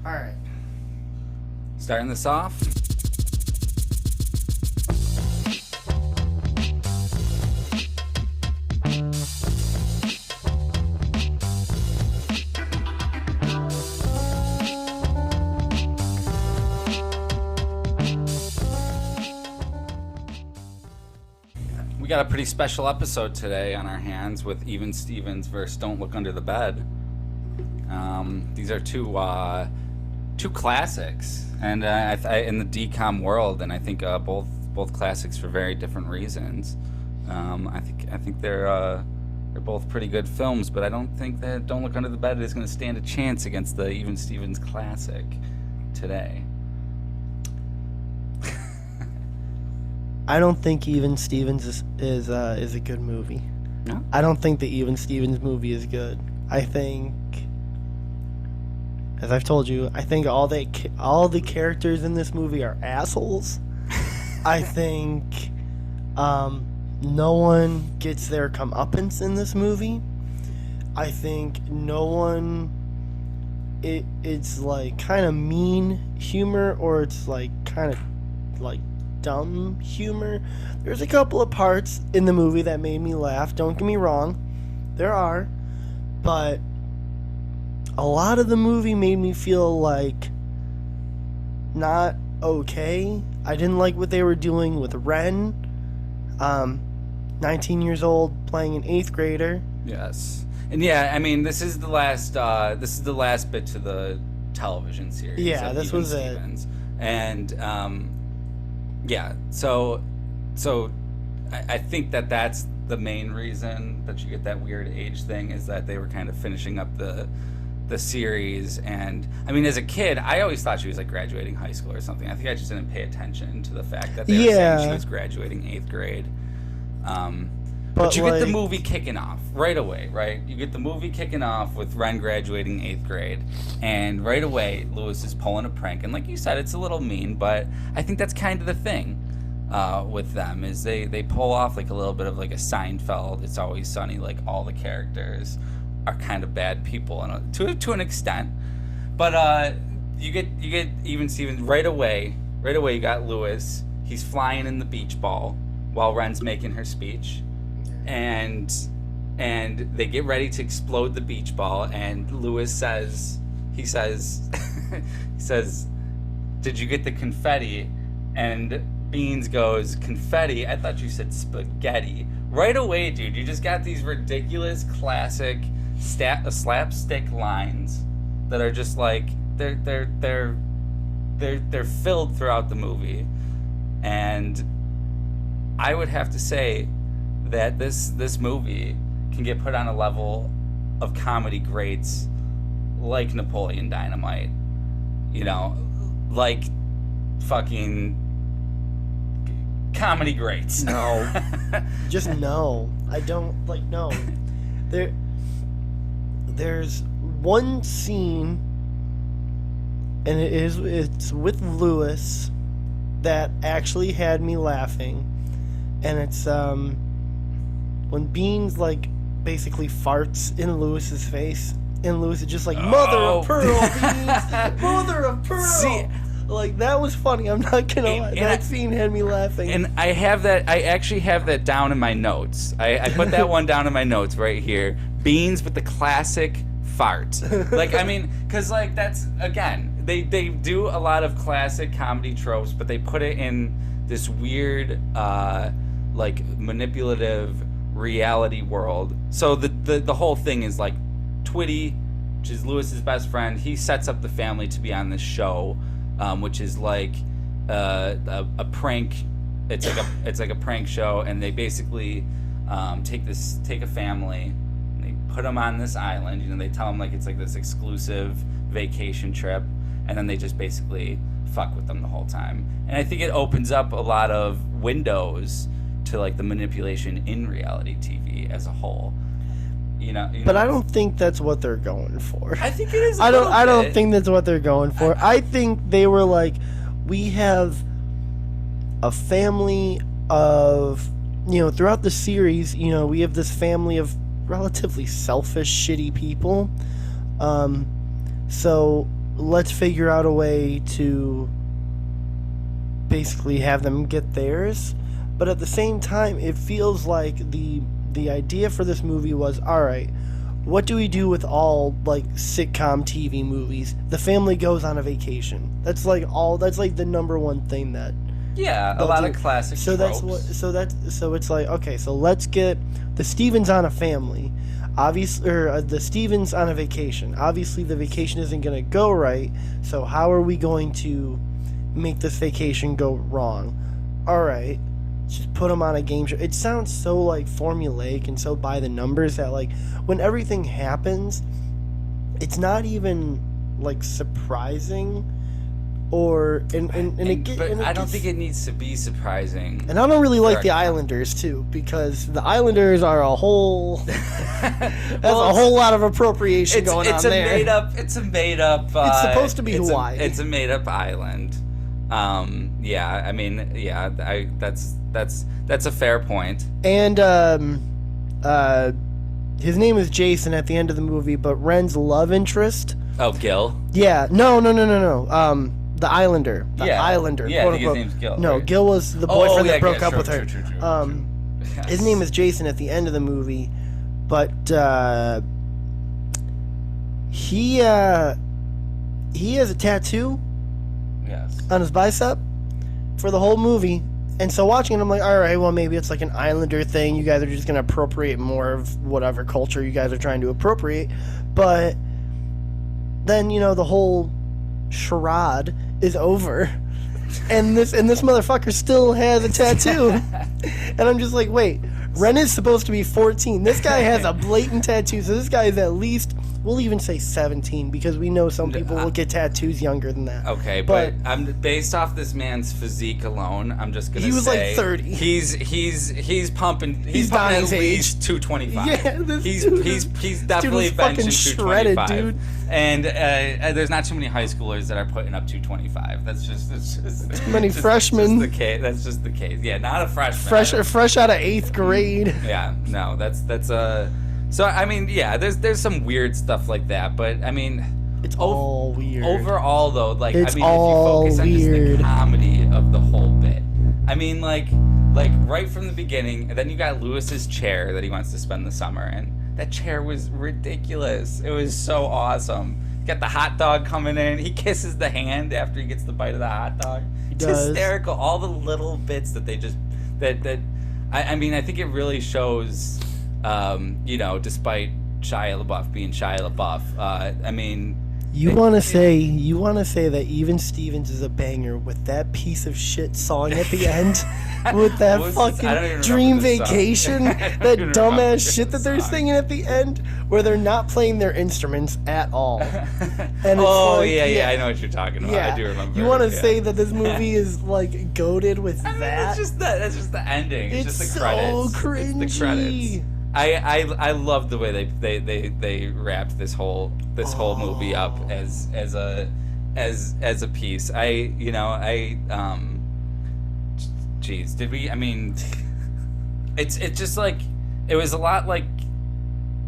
All right. Starting this off. We got a pretty special episode today on our hands with Even Stevens versus Don't Look Under the Bed. These are two classics, and in the Dcom world, and I think both classics for very different reasons. I think they're both pretty good films, but I don't think that Don't Look Under the Bed is going to stand a chance against the Even Stevens classic today. I don't think Even Stevens is a good movie. No? I don't think the Even Stevens movie is good. I think, as I've told you, I think all the characters in this movie are assholes. I think no one gets their comeuppance in this movie. I think no one. It's like kind of mean humor, or it's like kind of like dumb humor. There's a couple of parts in the movie that made me laugh, don't get me wrong, there are, but a lot of the movie made me feel like not okay. I didn't like what they were doing with Ren, 19 years old, playing an 8th grader. Yes. And yeah, I mean, this is the last bit to the television series. Yeah, this Even was Stevens. And yeah, so I think that's the main reason that you get that weird age thing, is that they were kind of finishing up the series. And I mean, as a kid, I always thought she was like graduating high school or something. I think I just didn't pay attention to the fact that they were saying she was graduating 8th grade. But you get the movie kicking off right away, right? You get the movie kicking off with Ren graduating 8th grade, and right away Lewis is pulling a prank. And like you said, it's a little mean, but I think that's kind of the thing with them, is they pull off like a little bit of like a Seinfeld, It's Always Sunny, like all the characters are kind of bad people to an extent. But you get Even Stevens right away. Right away you got Lewis. He's flying in the beach ball while Ren's making her speech. And they get ready to explode the beach ball, and Lewis says, "Did you get the confetti?" And Beans goes, "Confetti? I thought you said spaghetti." Right away, dude, you just got these ridiculous classic slapstick lines that are just like they're filled throughout the movie. And I would have to say that this movie can get put on a level of comedy greats like Napoleon Dynamite, like fucking comedy greats. No. Just no. I don't like, no. There's one scene, and it's with Lewis, that actually had me laughing, and it's when Beans like basically farts in Lewis's face, and Lewis is just like, "Mother of pearl, Beans, mother of pearl." See, like, that was funny. I'm not gonna lie. That scene had me laughing. And I actually have that down in my notes. I put that one down in my notes right here. Beans with the classic fart. Like, I mean, because like that's, again, they do a lot of classic comedy tropes, but they put it in this weird like manipulative reality world. So the whole thing is like Twitty, which is Lewis's best friend, he sets up the family to be on this show, which is like a prank. It's like a prank show, and they basically take a family and they put them on this island. They tell them like it's like this exclusive vacation trip, and then they just basically fuck with them the whole time. And I think it opens up a lot of windows to like the manipulation in reality TV as a whole. But I don't think that's what they're going for. I think it is. I don't think that's what they're going for. I think they were like, we have a family of, throughout the series, we have this family of relatively selfish, shitty people. So let's figure out a way to basically have them get theirs. But at the same time, it feels like the idea for this movie was, all right, what do we do with all like sitcom TV movies? The family goes on a vacation. That's like the number one thing that Yeah, a lot of classic so tropes. so it's like, okay, so let's get the Stevens on a family, obviously, or the Stevens on a vacation. Obviously, the vacation isn't going to go right. So how are we going to make this vacation go wrong? All right, just put them on a game show. It sounds so like formulaic and so by the numbers that like when everything happens, it's not even like surprising. Or But I don't think it needs to be surprising. And I don't really like the Islanders too, because the Islanders are a whole that's a whole lot of appropriation going on there. It's a made up. It's supposed to be Hawaii. It's a made up island. Yeah, I mean, yeah, that's a fair point. And his name is Jason at the end of the movie, but Ren's love interest. Oh, Gil. Yeah, no. The Islander. Islander. Yeah, quote I think his unquote. name's Gil. No, right? Gil was the boyfriend that broke up true, with her. True. His Yes. name is Jason at the end of the movie, but he has a tattoo Yes. on his bicep for the whole movie. And so watching it, I'm like, all right, well, maybe it's like an Islander thing. You guys are just going to appropriate more of whatever culture you guys are trying to appropriate. But then, the whole charade is over. And this motherfucker still has a tattoo. And I'm just like, wait, Ren is supposed to be 14. This guy has a blatant tattoo. So this guy is at least, we'll even say 17, because we know some people will get tattoos younger than that. Okay, but I'm based off this man's physique alone. I'm just gonna say he was like 30. He's pumping. He's pumping dying at age. least 225. Yeah, he's definitely was fucking benching shredded, 225. dude. And there's not too many high schoolers that are putting up 225. That's just Too many freshmen. Just the case. That's just the case. Yeah, not a freshman. Fresh out of 8th grade. Yeah, no, that's So I mean, yeah, there's some weird stuff like that, but I mean, It's all weird. overall though, like It's I mean, all if you focus on just weird. the comedy of the whole bit, I mean, like right from the beginning, and then you got Lewis's chair that he wants to spend the summer in. That chair was ridiculous. It was so awesome. Got the hot dog coming in. He kisses the hand after he gets the bite of the hot dog. It's does. hysterical. All the little bits that they just I mean, I think it really shows. Despite Shia LaBeouf being Shia LaBeouf, I mean, You want to say that Even Stevens is a banger with that piece of shit song at the end, with that What was this? I don't fucking even Dream remember the song. Vacation, I that don't even remember dumbass shit that the they're song. singing at the end, where they're not playing their instruments at all. And oh like, yeah, I know what you're talking about. Yeah. I do remember. You want to yeah. say that this movie is like goated with I mean, that? that's just the ending. It's just the so credits. cringy. It's the credits. I love the way they wrapped this whole movie up as a piece. Geez, did we? I mean, it's just like it was a lot like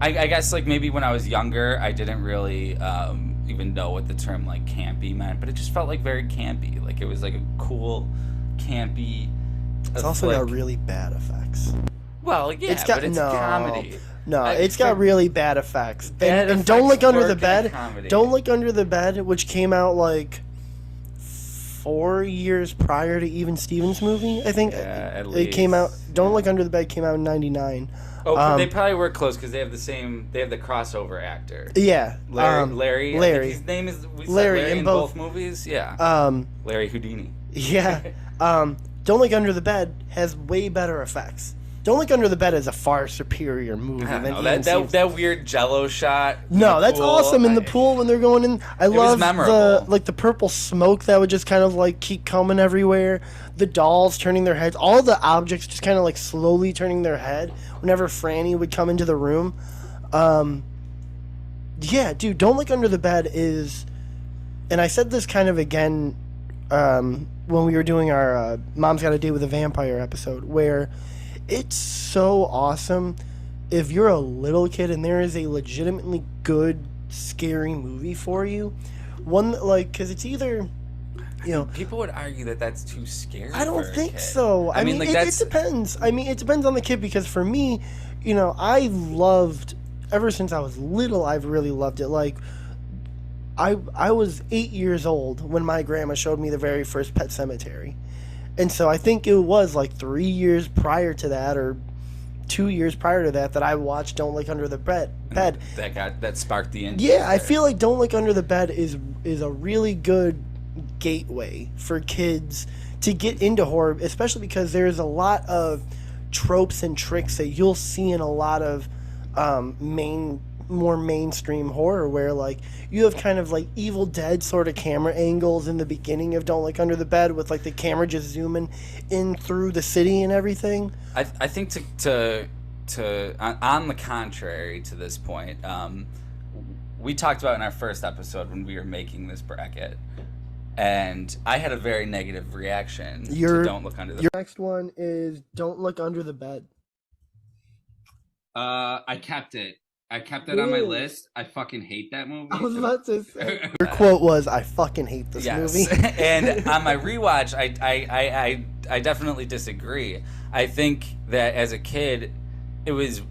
I guess like maybe when I was younger I didn't really even know what the term like campy meant, but it just felt like very campy. Like it was like a cool campy. It's also got really bad effects. Well, yeah, but it's a comedy. No, it's got really bad effects. Bad And don't look effects under the work in a bed. comedy. Don't look under the bed, which came out like 4 years prior to Even Stevens' movie. I think at it came out. least. Don't Look Under the Bed came out in '99. Oh, but they probably work close because they have the crossover actor. Yeah, Larry. I Larry. think his name is Larry in in both both. movies. Yeah. Larry Houdini. Yeah. Don't Look Under the Bed has way better effects. Don't Look Under the Bed is a far superior movie I than don't know, Even Stevens. that weird Jello shot. in No, the that's pool, awesome in the pool when they're going in. I was love memorable. the purple smoke that would just kind of like keep coming everywhere. The dolls turning their heads, all the objects just kind of like slowly turning their head whenever Franny would come into the room. Yeah, dude, Don't Look Under the Bed is, and I said this kind of again when we were doing our Mom's Got a Date with a Vampire episode, where it's so awesome if you're a little kid and there is a legitimately good scary movie for you, one like because it's either. You know, people would argue that that's too scary. I don't for a think kid. so. I mean, like it depends. I mean, it depends on the kid because for me, you know, I loved ever since I was little. I've really loved it. Like, I was 8 years old when my grandma showed me the very first Pet Sematary, and so I think it was like 3 years prior to that, or 2 years prior to that, that I watched Don't Look Under the Bed. That sparked the interest. Yeah, I feel like Don't Look Under the Bed is a really good gateway for kids to get into horror, especially because there's a lot of tropes and tricks that you'll see in a lot of more mainstream horror, where like you have kind of like Evil Dead sort of camera angles in the beginning of Don't Look Under the Bed, with like the camera just zooming in through the city and everything. I think to on the contrary to this point, we talked about in our first episode when we were making this bracket, and I had a very negative reaction to Don't Look Under the Bed. Your next one is Don't Look Under the Bed. I kept it. I kept it on my list. I fucking hate that movie. I was about to say. Your quote was, "I fucking hate this movie." And on my rewatch, I definitely disagree. I think that as a kid, it was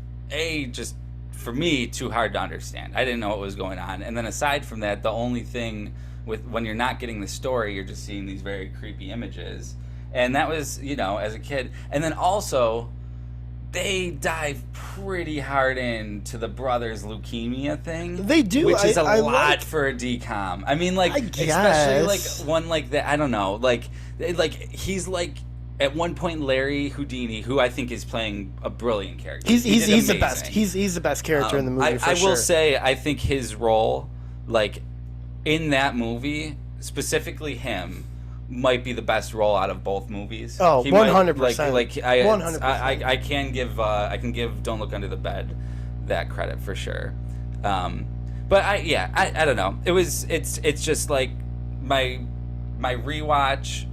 just for me too hard to understand. I didn't know what was going on, and then aside from that, the only thing with when you're not getting the story, you're just seeing these very creepy images, and that was, you know, as a kid. And then also, they dive pretty hard into the brothers' leukemia thing. They do, which is a lot for a DCOM. I mean, like, especially like one like that. I don't know, like he's like at one point Larry Houdini, who I think is playing a brilliant character. He's the best. He's the best character in the movie. I will say, I think his role, like in that movie, specifically him, might be the best role out of both movies. Oh, 100%. Like 100%. I can give Don't Look Under the Bed that credit for sure. But I don't know. It's just like my rewatch,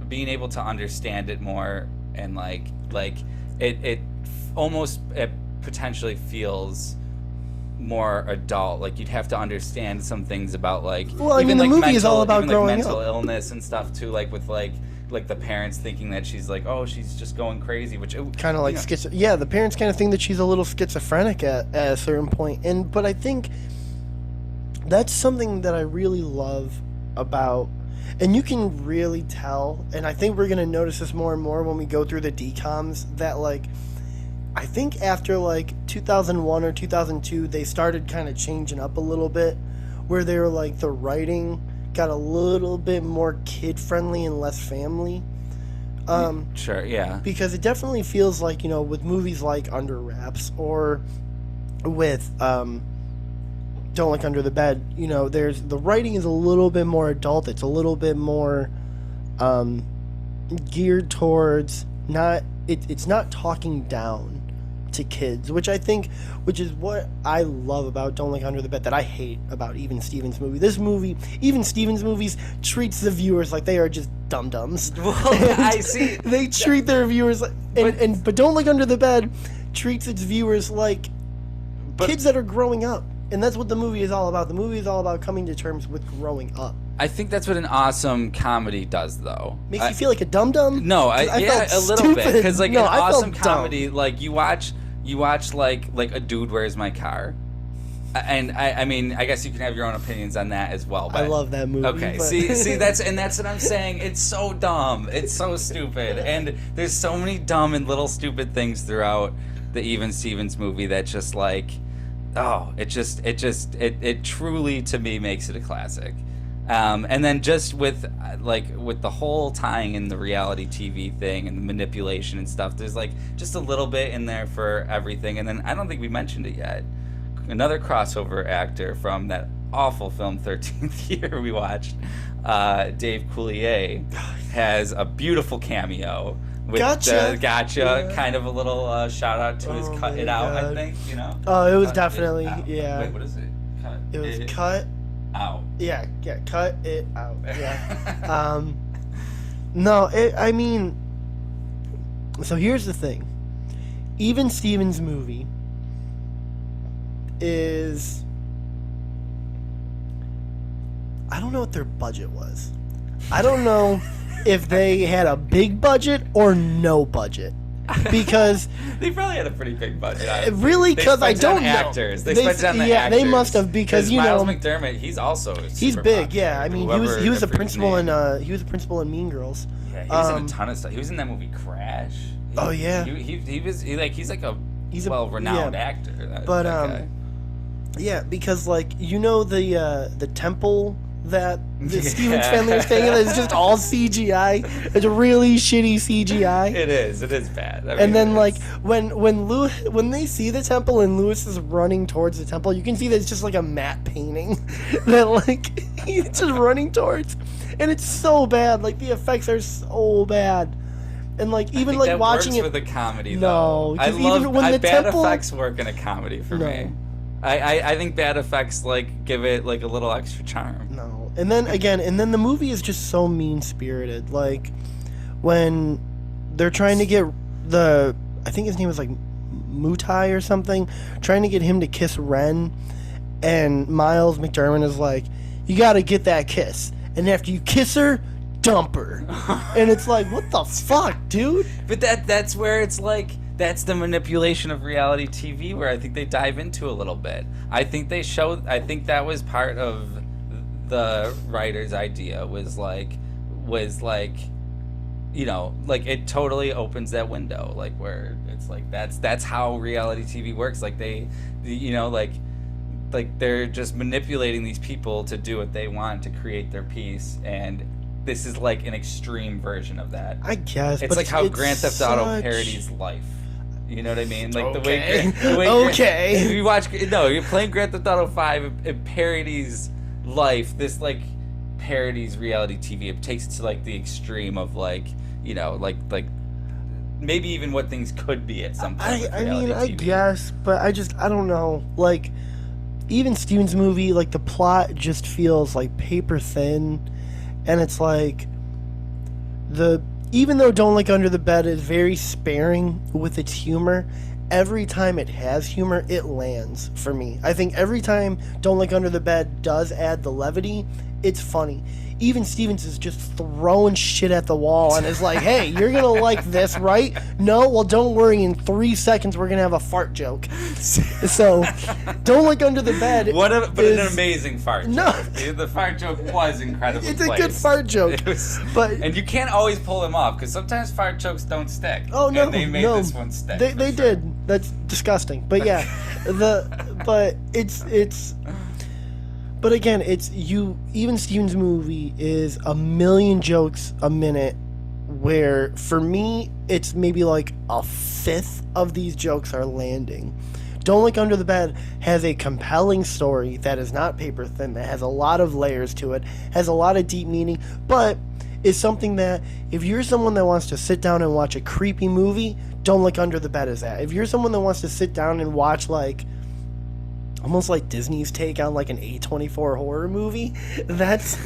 being able to understand it more, and like it almost potentially feels more adult. Like you'd have to understand some things about like, well, I mean, the movie is all about growing mental up, illness and stuff too. Like with like the parents thinking that she's like, oh, she's just going crazy, which kind of like Yeah, the parents kind of think that she's a little schizophrenic at a certain point. But I think that's something that I really love about, and you can really tell, and I think we're gonna notice this more and more when we go through the DCOMs, that like, I think after like 2001 or 2002, they started kind of changing up a little bit, where they were like, the writing got a little bit more kid friendly and less family. Sure, yeah. Because it definitely feels like, you know, with movies like Under Wraps or with Don't Look Under the Bed, you know, the writing is a little bit more adult. It's a little bit more geared towards it's not talking down to kids, which is what I love about Don't Look Under the Bed, that I hate about Even Stevens' movie. This movie, Even Stevens' movies, treats the viewers like they are just dum-dums. Well, I see. They treat their viewers like, but Don't Look Under the Bed treats its viewers like kids that are growing up. And that's what the movie is all about. The movie is all about coming to terms with growing up. I think that's what an awesome comedy does, though. Makes you feel like a dum-dum? No, yeah, a little bit. Because like an awesome comedy, dumb. like you watch like A Dude, Where's My Car? And I mean, I guess you can have your own opinions on that as well. But, I love that movie. Okay, but... see, that's what I'm saying. It's so dumb. It's so stupid. And there's so many dumb and little stupid things throughout the Even Stevens movie that just like, oh, it truly, to me, makes it a classic. And then just with the whole tying in the reality TV thing and the manipulation and stuff, there's like just a little bit in there for everything. And then I don't think we mentioned it yet. Another crossover actor from that awful film 13th Year we watched, Dave Coulier, has a beautiful cameo. With Gotcha. Yeah. Kind of a little shout out to his Cut It Out, I think, you know? Oh, it was definitely, yeah. Wait, what is it? It was Cut Out. Yeah, Cut It Out. Yeah. No, I mean, so here's the thing. Even Stevens' movie I don't know what their budget was. I don't know if they had a big budget or no budget. Because they probably had a pretty big budget. Really, because I don't know. Actors. They spent it on the actors. They must have, because Miles McDermott, he's also he's big. popular. Yeah, I mean, he was a principal in Mean Girls. Yeah, he was in a ton of stuff. He was in that movie Crash. He's like a well-renowned actor. But yeah, because like the temple that the Steven family is staying in is just all CGI. It's really shitty CGI. It is bad. I mean, and then like when they see the temple and Lewis is running towards the temple, you can see that it's just like a matte painting that like he's just running towards, and it's so bad. Like the effects are so bad. And like even like that watching works it for the comedy no, though. I even when the bad temple, effects work in a comedy for me. I think bad effects like give it like a little extra charm. No. And then the movie is just so mean-spirited. Like when they're trying to get I think his name was like Mutai or something, trying to get him to kiss Ren, and Miles McDermott is like, "You got to get that kiss. And after you kiss her, dump her." And it's like, what the fuck, dude? But that's where it's like that's the manipulation of reality TV where I think they dive into a little bit. I think that was part of the writer's idea was like like it totally opens that window like where it's like that's how reality TV works. Like they like they're just manipulating these people to do what they want to create their piece, and this is like an extreme version of that. I guess it's like how Grand Theft Auto parodies life. You know what I mean? Like the way if you watch you're playing Grand Theft Auto 5, it parodies life. This like parodies reality TV. It takes it to like the extreme of like like maybe even what things could be at some point. I mean, I guess, but I don't know. Like even Steven's movie, like the plot just feels like paper thin, and it's like even though Don't Look Under the Bed is very sparing with its humor, every time it has humor, it lands for me. I think every time Don't Look Under the Bed does add the levity, it's funny. Even Stevens is just throwing shit at the wall and is like, "Hey, you're gonna like this, right? No? Well, don't worry. In 3 seconds, we're gonna have a fart joke." So, Don't Look Under the Bed. An amazing fart joke. No, the fart joke was incredible. It's a good fart joke, and you can't always pull them off because sometimes fart jokes don't stick. Oh no, and they made this one stick. They did. That's disgusting. But yeah, But again, even Steven's movie is a million jokes a minute, where for me, it's maybe like a fifth of these jokes are landing. Don't Look Under the Bed has a compelling story that is not paper thin, that has a lot of layers to it, has a lot of deep meaning, but is something that if you're someone that wants to sit down and watch a creepy movie, Don't Look Under the Bed is that. If you're someone that wants to sit down and watch like almost like Disney's take on like an A24 horror movie, that's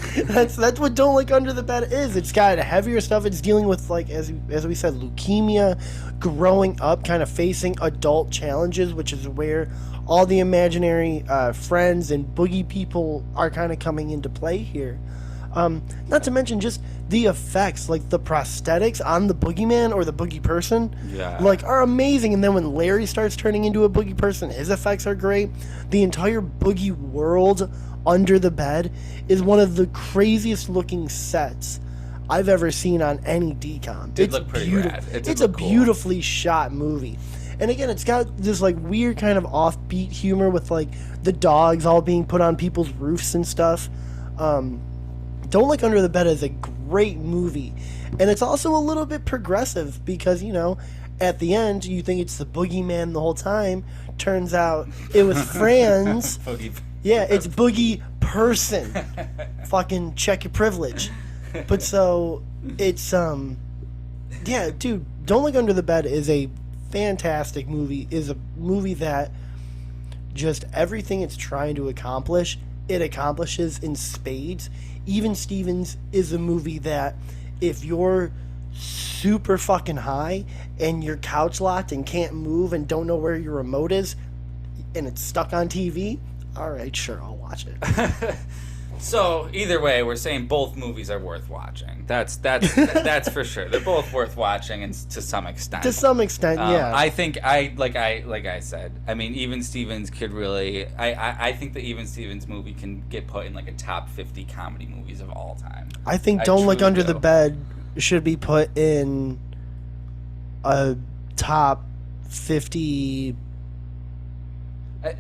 what Don't Look Under the Bed is. It's got heavier stuff. It's dealing with, like, as we said, leukemia, growing up, kind of facing adult challenges, which is where all the imaginary friends and boogie people are kind of coming into play here. Not to mention just the effects, like the prosthetics on the boogeyman or the boogie person, like are amazing. And then when Larry starts turning into a boogie person, his effects are great. The entire boogie world under the bed is one of the craziest looking sets I've ever seen on any DCOM. It looked pretty rad. It's a beautifully shot movie. And again, it's got this like weird kind of offbeat humor with like the dogs all being put on people's roofs and stuff. Don't Look Under the Bed is a great movie. And it's also a little bit progressive because, at the end, you think it's the boogeyman the whole time. Turns out it was Franz. Yeah, it's Boogie Person. Fucking check your privilege. But so, it's, yeah, dude, Don't Look Under the Bed is a fantastic movie. Is a movie that just everything it's trying to accomplish, it accomplishes in spades. Even Stevens is a movie that if you're super fucking high and you're couch locked and can't move and don't know where your remote is and it's stuck on TV, all right, sure, I'll watch it. So either way, we're saying both movies are worth watching. That's for sure. They're both worth watching, and to some extent. To some extent, yeah. I think like I said. I mean, Even Stevens could really. I think the Even Stevens movie can get put in like a top 50 comedy movies of all time. I think Don't Look Under the Bed should be put in a top 50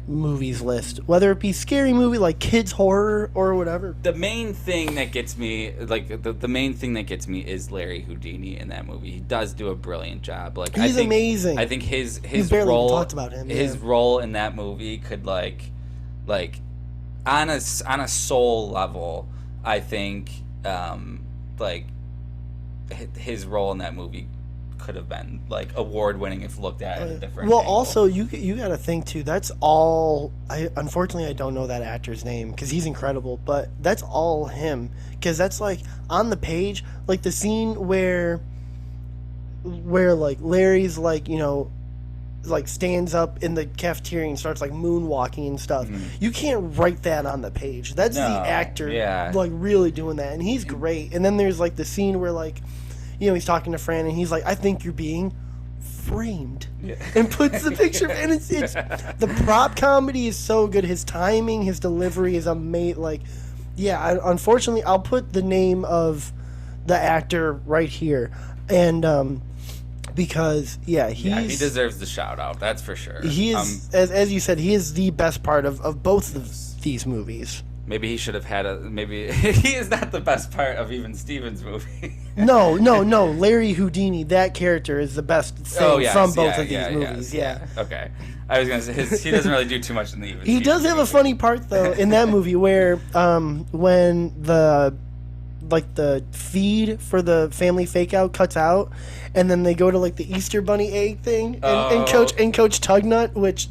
movies list, whether it be scary movie like kids horror or whatever. The main thing that gets me, like the main thing that gets me, is Larry Houdini in that movie. He does do a brilliant job. Like he's amazing. I think his role, talked about him. His role in that movie could like on a soul level. I think like his role in that movie could have been like award winning if looked at in a different well angle. Also you got to think too, that's all unfortunately I don't know that actor's name because he's incredible, but that's all him, because that's like on the page, like the scene where like Larry's like, you know, like stands up in the cafeteria and starts like moonwalking and stuff. You can't write that on the page. That's the actor like really doing that, and he's great. And then there's like the scene where like, you know, he's talking to Fran and he's like, I think you're being framed, and puts the picture, and it's the prop comedy is so good. His timing, his delivery is amazing. Like, yeah, unfortunately I'll put the name of the actor right here, and because he deserves the shout out, that's for sure. He is, as you said, he is the best part of both of these movies. Maybe he should have had maybe he is not the best part of Even Stevens' movie. No. Larry Houdini, that character, is the best thing from both of these movies. Yeah. Okay. I was gonna say he doesn't really do too much in the Even. He does have a funny part though in that movie where when the feed for the family fake out cuts out, and then they go to like the Easter Bunny egg thing, and Coach Tugnut, which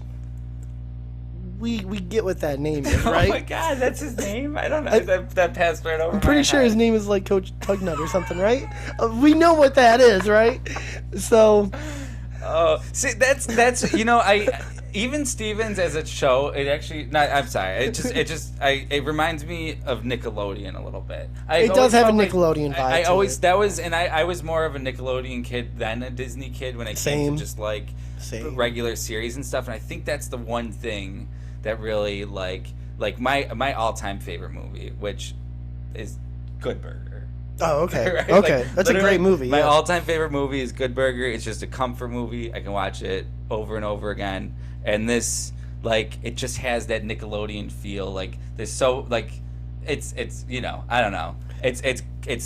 we get what that name is, right? Oh my God, that's his name. I don't know. That passed right over. I'm pretty sure his name is like Coach Tugnut or something, right? We know what that is, right? So. Oh, see, that's Even Stevens as a show, it actually. No, I'm sorry. It reminds me of Nickelodeon a little bit. It does have a Nickelodeon vibe. I was more of a Nickelodeon kid than a Disney kid when it came to just like regular series and stuff. And I think that's the one thing that really like my all-time favorite movie, which is Good Burger. Oh, okay. Right? Okay, like, that's a great movie. My all-time favorite movie is Good Burger. It's just a comfort movie. I can watch it over and over again. And this, like, it just has that Nickelodeon feel. Like, there's so, like, it's you know, I don't know. It's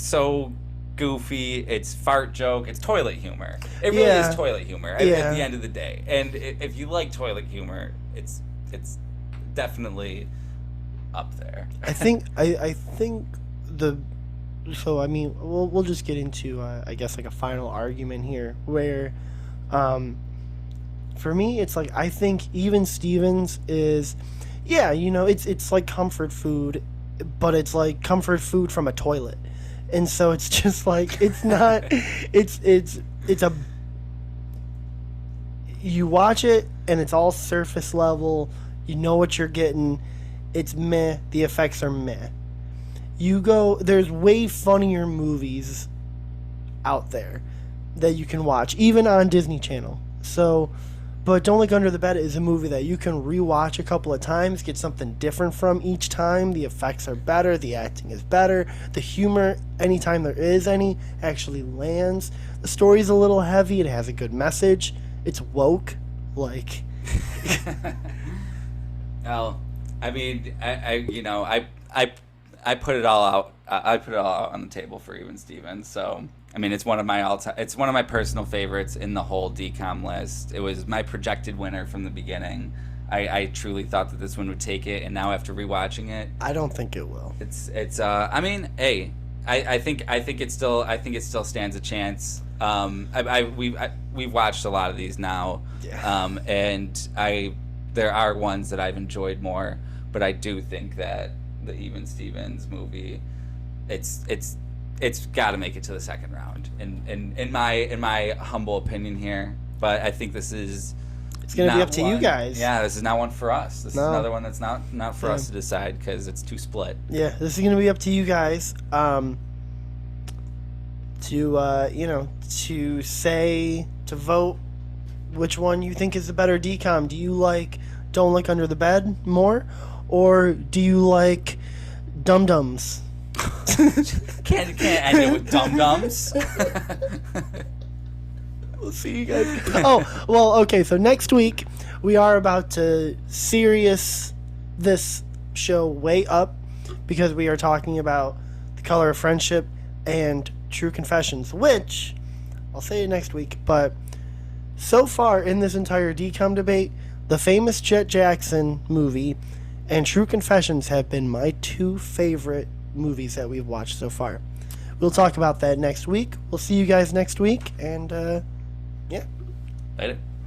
so goofy. It's fart joke. It's toilet humor. It really is toilet humor at the end of the day. And if you like toilet humor, it's definitely up there. I think so I mean we'll just get into I guess like a final argument here where for me it's like I think Even Stevens is you know it's like comfort food, but it's like comfort food from a toilet, and so it's just like it's not it's a you watch it and it's all surface level, you know what you're getting, it's meh, the effects are meh. There's way funnier movies out there that you can watch, even on Disney Channel. So, but Don't Look Under the Bed is a movie that you can rewatch a couple of times, get something different from each time. The effects are better, the acting is better, the humor, anytime there is any, actually lands. The story's a little heavy, it has a good message, it's woke, like... Well, I mean, I put it all out. I put it all out on the table for Even Stevens. So, I mean, it's one of my personal favorites in the whole DCOM list. It was my projected winner from the beginning. I truly thought that this one would take it, and now after rewatching it, I don't think it will. It's. I mean, hey, I think it still stands a chance. We've watched a lot of these now, and there are ones that I've enjoyed more, but I do think that the Even Stevens movie, it's got to make it to the second round in my humble opinion here. But I think this is It's going to be up to you guys. Yeah, this is not one for us. This is No. another one that's not for us to decide because it's too split. Yeah, this is going to be up to you guys. To vote which one you think is the better DCOM. Do you like Don't Look Under the Bed more, or do you like Dum Dums? Can't end it with dum dums. We'll see you guys. Oh, well, okay, so next week we are about to serious this show way up because we are talking about The Color of Friendship and True Confessions, which I'll say it next week, but so far in this entire DCOM debate, the famous Jet Jackson movie and True Confessions have been my two favorite movies that we've watched so far. We'll talk about that next week. We'll see you guys next week, and yeah. Later.